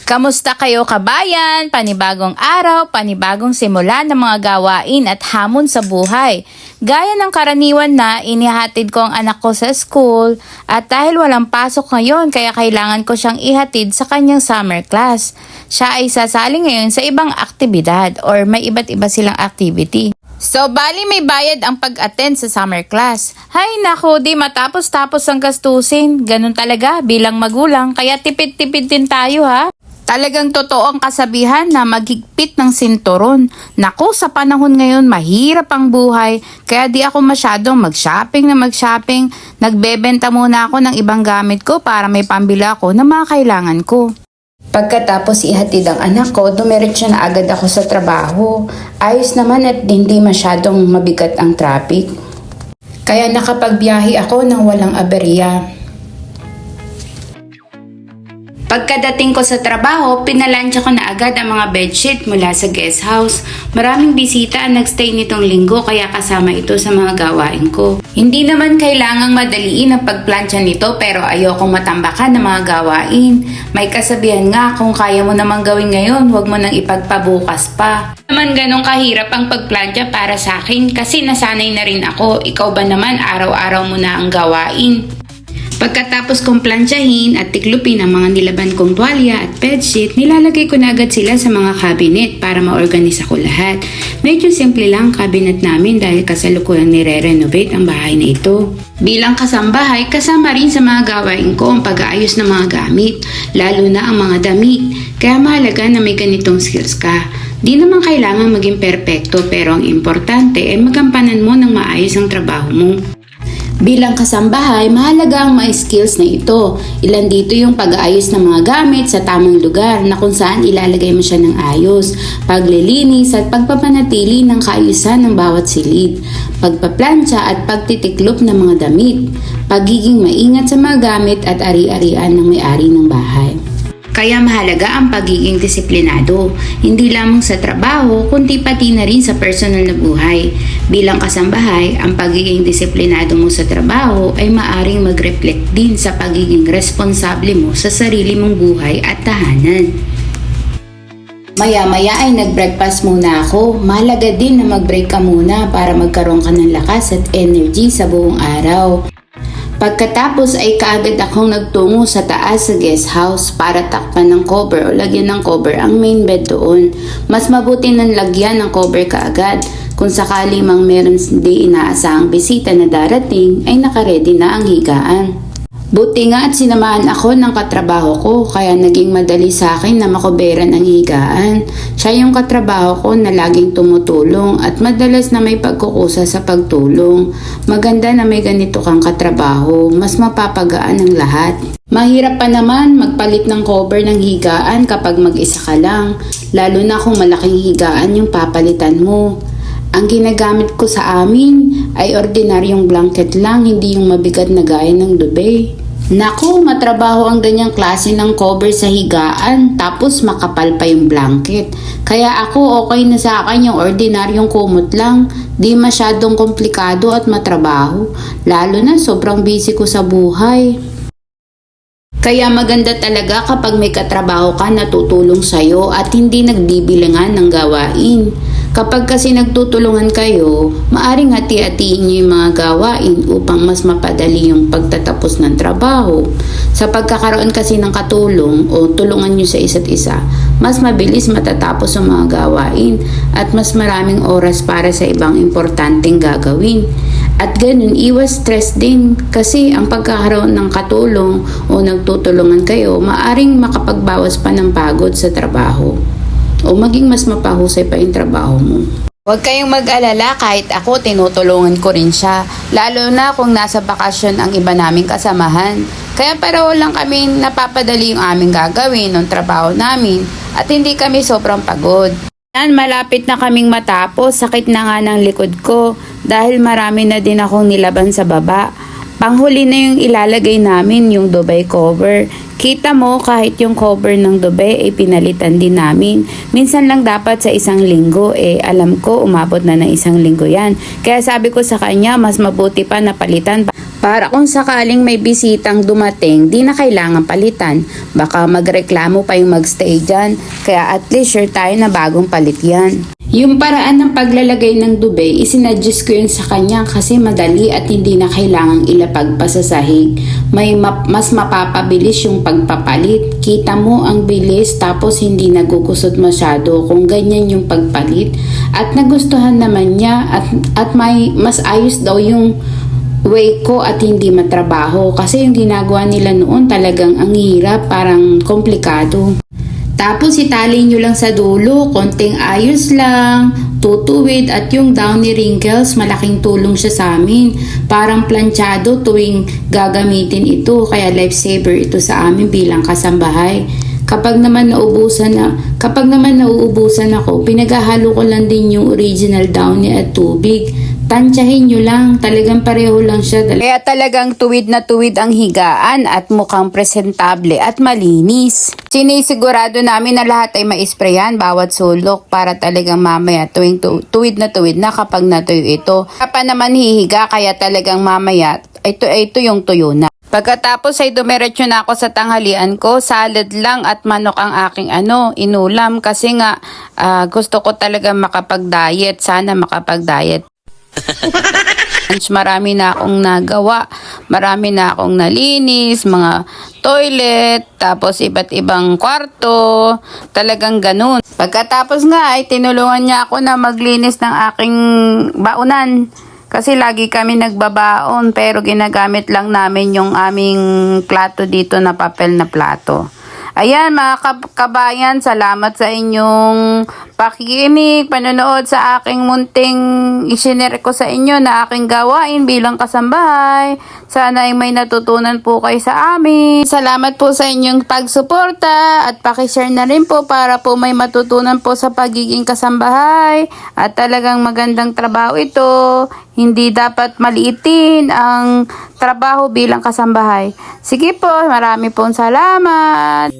Kamusta kayo kabayan? Panibagong araw, panibagong simula ng mga gawain at hamon sa buhay. Gaya ng karaniwan na inihatid ko ang anak ko sa school at dahil walang pasok ngayon kaya kailangan ko siyang ihatid sa kanyang summer class. Siya ay sasali ngayon sa ibang aktibidad or may iba't iba silang activity. So, bali may bayad ang pag-attend sa summer class. Hay nako, di matapos-tapos ang gastusin. Ganun talaga bilang magulang, kaya tipid-tipid din tayo ha. Talagang totoo ang kasabihan na maghigpit ng sinturon. Naku, sa panahon ngayon mahirap ang buhay, kaya di ako masyadong mag-shopping. Nagbebenta muna ako ng ibang gamit ko para may pambili ako ng mga kailangan ko. Pagkatapos ihatid ang anak ko, dumiretso na agad ako sa trabaho. Ayos naman at hindi masyadong mabigat ang traffic. Kaya nakapagbiyahe ako nang walang aberya. Pagkadating ko sa trabaho, pinalansya ko na agad ang mga bedsheet mula sa guest house. Maraming bisita ang nagstay nitong linggo kaya kasama ito sa mga gawain ko. Hindi naman kailangang madaliin ang pagplansya nito pero ayokong matambakan ng mga gawain. May kasabihan nga, kung kaya mo namang gawin ngayon, huwag mo nang ipagpabukas pa. Naman ganong kahirap ang pagplansya para sa akin kasi nasanay na rin ako. Ikaw ba naman araw-araw mo na ang gawain? Pagkatapos kong plansyahin at tiklupin ang mga nilaban kong tuwalya at bedsheet, nilalagay ko na agad sila sa mga cabinet para ma-organize ko lahat. Medyo simple lang cabinet namin dahil kasalukuyang nire-renovate ang bahay na ito. Bilang kasambahay, kasama rin sa mga gawain ko ang pag-aayos ng mga gamit, lalo na ang mga damit. Kaya mahalaga na may ganitong skills ka. Di naman kailangan maging perpekto pero ang importante ay magampanan mo ng maayos ang trabaho mo. Bilang kasambahay, mahalaga ang mga skills na ito. Ilan dito yung pag-aayos ng mga gamit sa tamang lugar na kung saan ilalagay mo siya ng ayos, paglilinis at pagpapanatili ng kaayusan ng bawat silid, pagpaplansya at pagtitiklop ng mga damit, pagiging maingat sa mga gamit at ari-arian ng may-ari ng bahay. Kaya mahalaga ang pagiging disiplinado, hindi lamang sa trabaho kundi pati na rin sa personal na buhay. Bilang kasambahay, ang pagiging disiplinado mo sa trabaho ay maaring mag-reflect din sa pagiging responsable mo sa sarili mong buhay at tahanan. Maya-maya ay nag-breakfast muna ako. Mahalaga din na mag-break ka muna para magkaroon ka ng lakas at energy sa buong araw. Pagkatapos ay kaagad akong nagtungo sa taas sa guest house para takpan ng cover o lagyan ng cover ang main bed doon. Mas mabuti nang lagyan ng cover kaagad. Kung sakali mang meron hindi inaasahang bisita na darating ay nakaredy na ang higaan. Buti nga at sinamahan ako ng katrabaho ko kaya naging madali sa akin na makoberan ang higaan. Siya yung katrabaho ko na laging tumutulong at madalas na may pagkukusa sa pagtulong. Maganda na may ganito kang katrabaho, mas mapapagaan ang lahat. Mahirap pa naman magpalit ng cover ng higaan kapag mag-isa ka lang, lalo na kung malaking higaan yung papalitan mo. Ang ginagamit ko sa amin ay ordinaryong blanket lang, hindi yung mabigat na gaya ng duvet. Naku, matrabaho ang ganyang klase ng cover sa higaan, tapos makapal pa yung blanket. Kaya ako okay na sa akin yung ordinaryong kumot lang, di masyadong komplikado at matrabaho, lalo na sobrang busy ko sa buhay. Kaya maganda talaga kapag may katrabaho ka na tutulong sa'yo at hindi nagbibilangan ng gawain. Kapag kasi nagtutulungan kayo, maaring hati-hatiin nyo yung mga gawain upang mas mapadali yung pagtatapos ng trabaho. Sa pagkakaroon kasi ng katulong o tulungan nyo sa isa't isa, mas mabilis matatapos ang mga gawain at mas maraming oras para sa ibang importanteng gagawin. At ganun, iwas stress din kasi ang pagkakaroon ng katulong o nagtutulungan kayo, maaring makapagbawas pa ng pagod sa trabaho o maging mas mapahusay pa yung trabaho mo. Huwag kayong mag-alala, kahit ako tinutulungan ko rin siya, lalo na kung nasa bakasyon ang iba naming kasamahan. Kaya pareho lang kami napapadali yung aming gagawin ng trabaho namin at hindi kami sobrang pagod. Malapit na kaming matapos, sakit na nga ng likod ko dahil marami na din akong nilaban sa baba. Panghuli na yung ilalagay namin, yung Dubai cover. Kita mo, kahit yung cover ng Dubai ay pinalitan din namin. Minsan lang dapat sa isang linggo, alam ko umabot na ng isang linggo yan. Kaya sabi ko sa kanya, mas mabuti pa na palitan para kung sakaling may bisitang dumating, di na kailangan palitan. Baka magreklamo pa yung magstay dyan. Kaya at least sure tayo na bagong palit yan. Yung paraan ng paglalagay ng dube, isinadjust ko yun sa kanya kasi madali at hindi na kailangang ilapag pa sa sahig. Mas mapapabilis yung pagpapalit. Kita mo ang bilis tapos hindi nagukusot masyado kung ganyan yung pagpalit. At nagustuhan naman niya at may mas ayos daw yung way ko at hindi matrabaho kasi yung ginagawa nila noon talagang ang hirap, parang komplikado. Tapos itali nyo lang sa dulo, konting ayos lang, tutuwid at yung downy wrinkles, malaking tulong siya sa amin. Parang planchado tuwing gagamitin ito, kaya lifesaver ito sa amin bilang kasambahay. Kapag naman nauubusan ako, pinaghahalo ko lang din yung original downy at tubig. Tansyahin nyo lang, talagang pareho lang siya. Kaya talagang tuwid na tuwid ang higaan at mukhang presentable at malinis. Sinisigurado namin na lahat ay maisprayan bawat sulok para talagang mamaya tuwing tuwid na kapag natuyo ito. Kapag naman hihiga kaya talagang mamaya ito yung tuyo na. Pagkatapos ay dumiretso na ako sa tanghalian ko, salad lang at manok ang aking inulam kasi nga gusto ko talaga makapag-diet, sana makapag-diet. Marami na akong nagawa, marami na akong nalinis, mga toilet, tapos iba't ibang kwarto, talagang ganun. Pagkatapos nga ay tinulungan niya ako na maglinis ng aking baunan. Kasi lagi kami nagbabaon pero ginagamit lang namin yung aming plato dito na papel na plato. Ayan mga kabayan, salamat sa inyong pakikinig, panonood sa aking munting isinare ko sa inyo na aking gawain bilang kasambahay. Sana ay may natutunan po kayo sa amin. Salamat po sa inyong pagsuporta at pakishare na rin po para po may matutunan po sa pagiging kasambahay. At talagang magandang trabaho ito. Hindi dapat maliitin ang trabaho bilang kasambahay. Sige po, marami pong salamat.